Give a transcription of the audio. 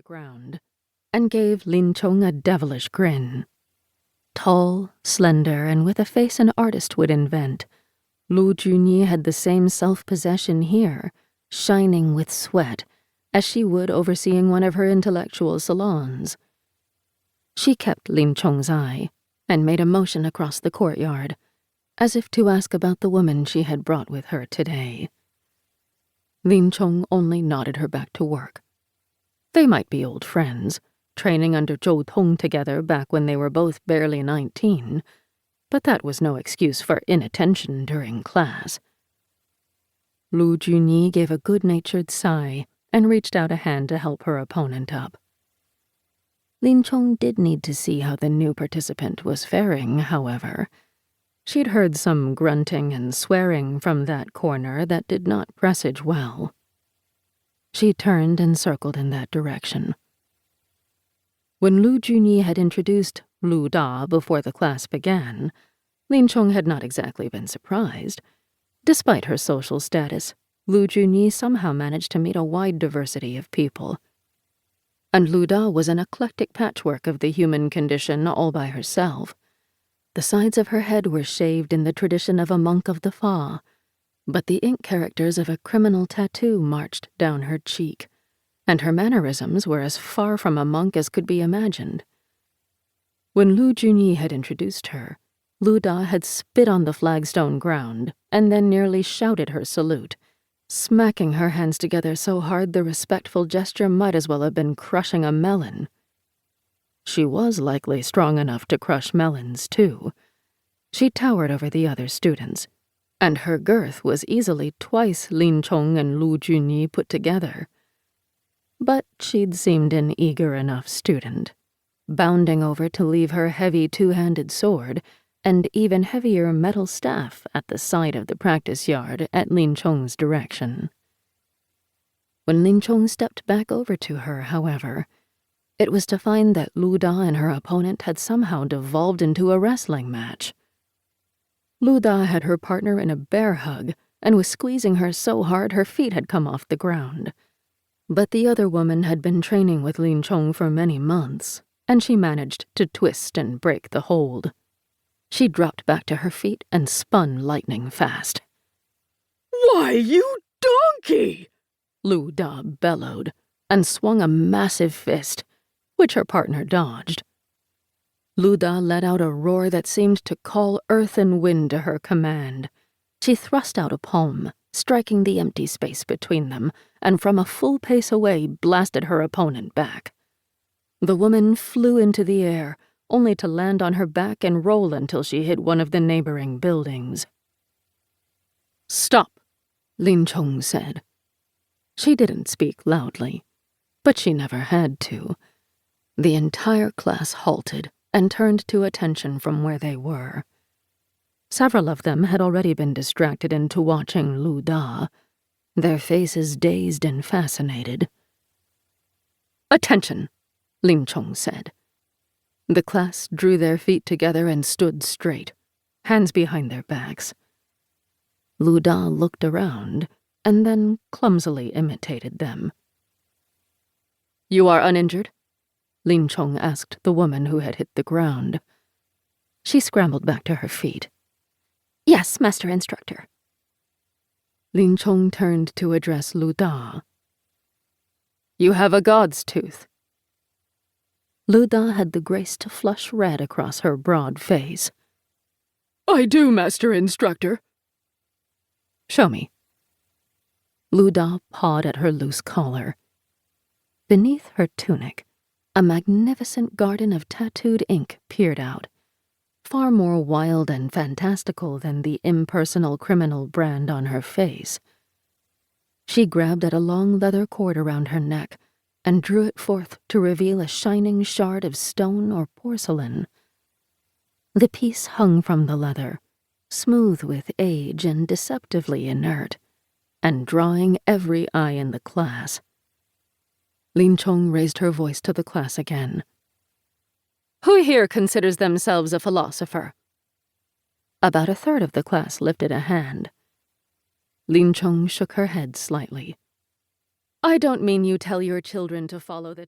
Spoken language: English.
the ground and gave Lin Chong a devilish grin. Tall, slender, and with a face an artist would invent, Lu Junyi had the same self-possession here, shining with sweat, as she would overseeing one of her intellectual salons. She kept Lin Chong's eye and made a motion across the courtyard, as if to ask about the woman she had brought with her today. Lin Chong only nodded her back to work. They might be old friends, training under Zhou Tong together back when they were both barely 19, but that was no excuse for inattention during class. Lu Junyi gave a good-natured sigh and reached out a hand to help her opponent up. Lin Chong did need to see how the new participant was faring, however. She'd heard some grunting and swearing from that corner that did not presage well. She turned and circled in that direction. When Lu Junyi had introduced Lu Da before the class began, Lin Chong had not exactly been surprised. Despite her social status, Lu Junyi somehow managed to meet a wide diversity of people. And Lu Da was an eclectic patchwork of the human condition all by herself. The sides of her head were shaved in the tradition of a monk of the Fa, but the ink characters of a criminal tattoo marched down her cheek, and her mannerisms were as far from a monk as could be imagined. When Lu Junyi had introduced her, Lu Da had spit on the flagstone ground and then nearly shouted her salute, smacking her hands together so hard the respectful gesture might as well have been crushing a melon. She was likely strong enough to crush melons, too. She towered over the other students, and her girth was easily twice Lin Chong and Lu Junyi put together. But she'd seemed an eager enough student, bounding over to leave her heavy two-handed sword and even heavier metal staff at the side of the practice yard at Lin Chong's direction. When Lin Chong stepped back over to her, however, it was to find that Lu Da and her opponent had somehow devolved into a wrestling match. Lu Da had her partner in a bear hug and was squeezing her so hard her feet had come off the ground. But the other woman had been training with Lin Chong for many months, and she managed to twist and break the hold. She dropped back to her feet and spun lightning fast. "Why, you donkey!" Lu Da bellowed and swung a massive fist, which her partner dodged. Lu Da let out a roar that seemed to call earth and wind to her command. She thrust out a palm, striking the empty space between them, and from a full pace away blasted her opponent back. The woman flew into the air, only to land on her back and roll until she hit one of the neighboring buildings. "Stop," Lin Chong said. She didn't speak loudly, but she never had to. The entire class halted and turned to attention from where they were. Several of them had already been distracted into watching Lu Da, their faces dazed and fascinated. "Attention," Lin Chong said. The class drew their feet together and stood straight, hands behind their backs. Lu Da looked around and then clumsily imitated them. "You are uninjured?" Lin Chong asked the woman who had hit the ground. She scrambled back to her feet. "Yes, Master Instructor." Lin Chong turned to address Lu Da. "You have a god's tooth." Lu Da had the grace to flush red across her broad face. "I do, Master Instructor." "Show me." Lu Da pawed at her loose collar. Beneath her tunic, a magnificent garden of tattooed ink peered out, far more wild and fantastical than the impersonal criminal brand on her face. She grabbed at a long leather cord around her neck and drew it forth to reveal a shining shard of stone or porcelain. The piece hung from the leather, smooth with age and deceptively inert, and drawing every eye in the class. Lin Chong raised her voice to the class again. "Who here considers themselves a philosopher?" About a third of the class lifted a hand. Lin Chong shook her head slightly. "I don't mean you tell your children to follow the